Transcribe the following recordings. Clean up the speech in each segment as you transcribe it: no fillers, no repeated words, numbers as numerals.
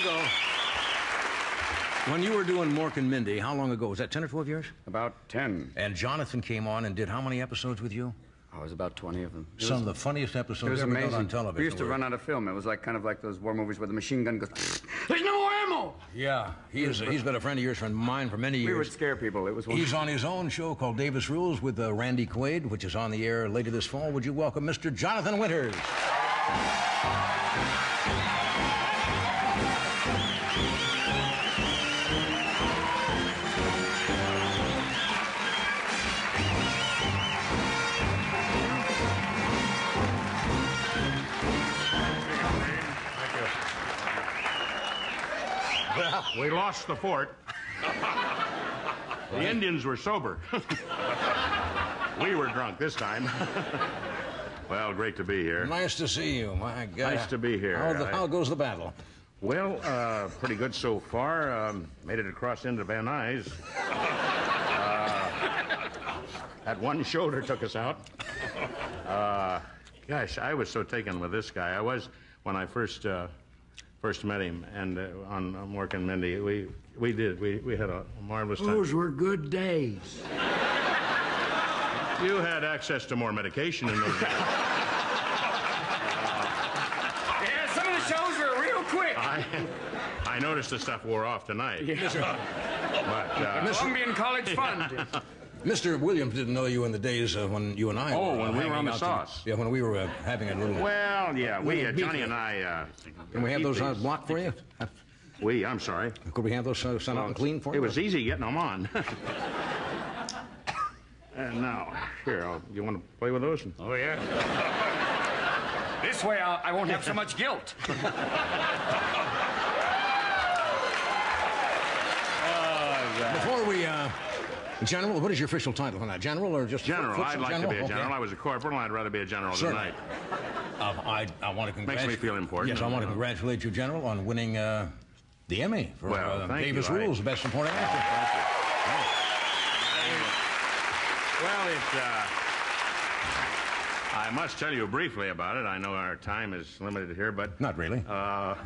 ago. When you were doing Mork and Mindy, how long ago? Was that 10 or 12 years? About 10. And Jonathan came on and did how many episodes with you? Oh, it was about 20 of them. Some of the funniest episodes ever done on television. We used to run out of film. It was like kind of like those war movies where the machine gun goes, there's no more ammo! Yeah, he's been a friend of yours, friend of mine for many years. We would scare people. It was wonderful. He's on his own show called Davis Rules with Randy Quaid, which is on the air later this fall. Would you welcome Mr. Jonathan Winters? We lost the fort. The Indians were sober. We were drunk this time. Well, great to be here. Nice to see you, my God. Nice to be here. How goes the battle? Well, pretty good so far. Made it across into Van Nuys. That one shoulder took us out. Gosh, I was so taken with this guy. I was when I first met him, and on Mork and Mindy, we had a marvelous time. Those were good days. You had access to more medication in those days. Yeah, some of the shows were real quick. I noticed the stuff wore off tonight. Yeah. But, Columbian College Fund. Mr. Williams didn't know you in the days when you and I were when we were on the out sauce. Yeah, when we were having a little... Well, yeah, Johnny and I... Can we have those blocked for you? I'm sorry. Could we have those sent out and clean for you? It was easy getting them on. And now, here, you want to play with those? Oh, yeah. This way I won't have so much guilt. Before we... General, what is your official title on that? General or just... General. I'd like to be a general. Okay. I was a corporal, and I'd rather be a general tonight. I want to congratulate... Makes me feel important. Yes, I want to congratulate you, General, on winning the Emmy for Davis Rules, Best Supporting Actor. Well, I must tell you briefly about it. I know our time is limited here, but... Not really. I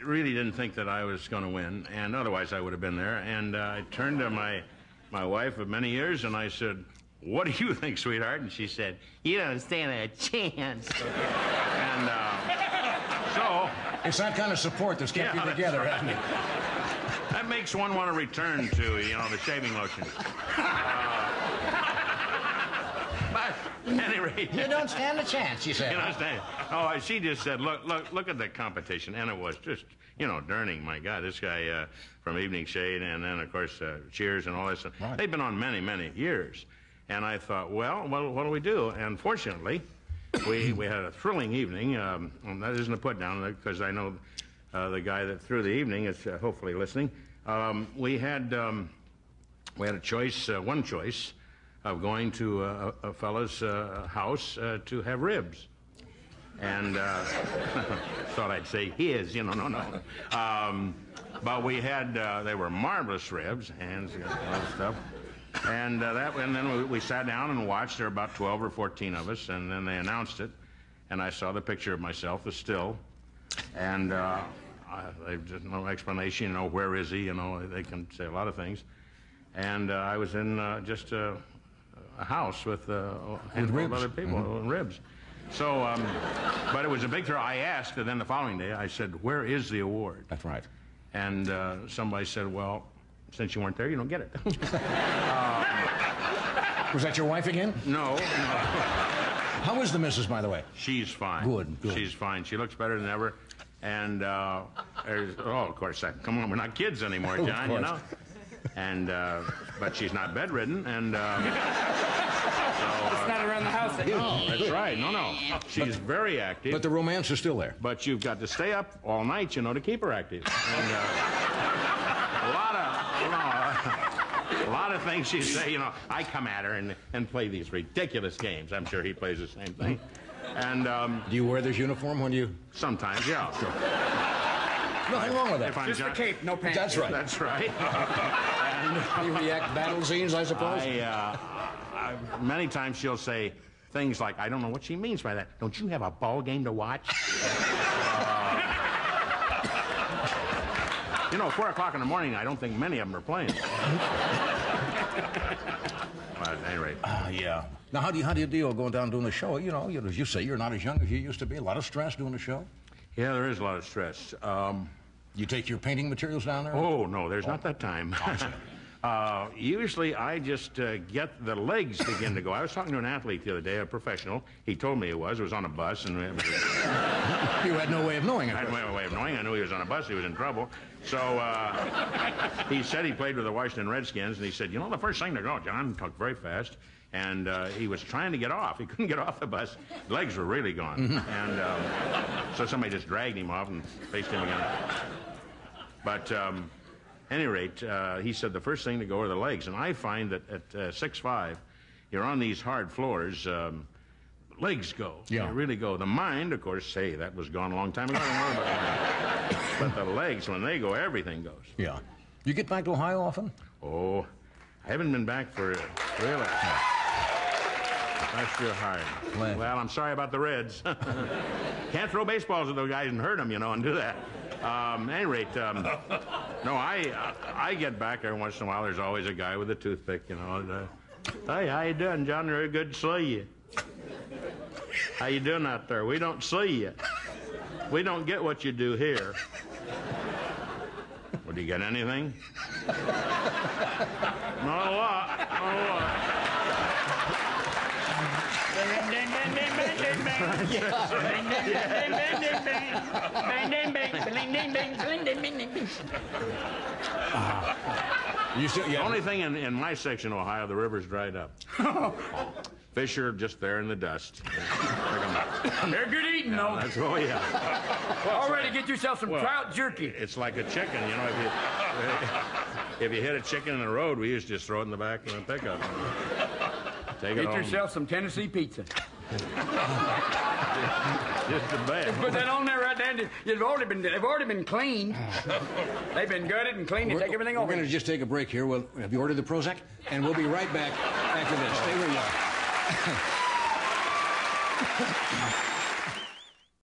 really didn't think that I was going to win, and otherwise I would have been there. And I turned to my wife of many years, and I said, "What do you think, sweetheart?" And she said, "You don't stand a chance." And so... It's that kind of support that's kept you together, hasn't it? That makes one want to return to, the shaving lotion. But at any rate... You don't stand a chance, she said. You don't stand. Oh, she just said, look at the competition. And it was just, Durning, my God, this guy from Evening Shade, and then, of course, Cheers and all this. Right. They've been on many, many years. And I thought, well, what do we do? And fortunately, we had a thrilling evening. And that isn't a put down, because I know the guy that threw the evening is hopefully listening. We had a choice, one choice, of going to a fellow's house to have ribs. And thought I'd say his, no. But we had, they were marvelous ribs, hands, all that stuff. And then we sat down and watched. There were about 12 or 14 of us, and then they announced it. And I saw the picture of myself, the still. And there's no explanation, where is he? They can say a lot of things. And I was in just a house with a handful of other people, ribs. So, but it was a big thrill. I asked, and then the following day, I said, "Where is the award?" That's right. And somebody said, "Well, since you weren't there, you don't get it." Was that your wife again? No. How is the missus, by the way? She's fine. Good. She's fine. She looks better than ever. And, of course, come on, we're not kids anymore, John, And, but she's not bedridden, and, It's not around the house. No, that's right. No. She's very active. But the romance is still there. But you've got to stay up all night, to keep her active. And, a lot of things she say, I come at her and play these ridiculous games. I'm sure he plays the same thing. And, do you wear this uniform when you... Sometimes, yeah. Sure. Nothing wrong with that. Just the cape, no pants. That's right. That's right. And you react battle scenes, I suppose? Many times she'll say things like, I don't know what she means by that. Don't you have a ball game to watch? You know, 4 o'clock in the morning, I don't think many of them are playing. But at any rate. Yeah. Now, how do you deal going down doing the show? You know, as you say, you're not as young as you used to be. A lot of stress doing the show. Yeah, there is a lot of stress. You take your painting materials down there? Oh, no, there's not that time. Usually I just get the legs begin to go. I was talking to an athlete the other day, a professional. He told me it was on a bus. And it was You had no way of knowing it. I had no way of knowing. I knew he was on a bus. He was in trouble. So he said he played with the Washington Redskins, and he said, you know, the first thing to go, John talked very fast, and he was trying to get off. He couldn't get off the bus. Legs were really gone. And so somebody just dragged him off and faced him again. But any rate, he said the first thing to go are the legs. And I find that at 6'5", you're on these hard floors, legs go. Yeah. They really go. The mind, of course, hey, that was gone a long time ago. I don't worry about that. But the legs, when they go, everything goes. Yeah. You get back to Ohio often? Oh, I haven't been back for really. Last year hard. Well, I'm sorry about the Reds. Can't throw baseballs at those guys and hurt them, you know, and do that. At any rate, no, I get back every once in a while. There's always a guy with a toothpick, you know. And, hey, how you doing, John? Very good to see you. How you doing out there? We don't see you. We don't get what you do here. Well, do you get anything? Not a lot. Not a lot. The only thing in my section of Ohio, the river's dried up. Fish are just there in the dust. They're good eating, though. That's all, yeah. Already get yourself some trout jerky. It's like a chicken, you know. If you hit a chicken in the road, we used to just throw it in the back of the pickup. Take it Get home. yourself some Tennessee pizza. Just a bad. Put that on there right there. They've already been cleaned. They've been gutted and cleaned and take everything We're over. going to just take a break here. Have you ordered the Prozac? And we'll be right back after this. Stay where you are.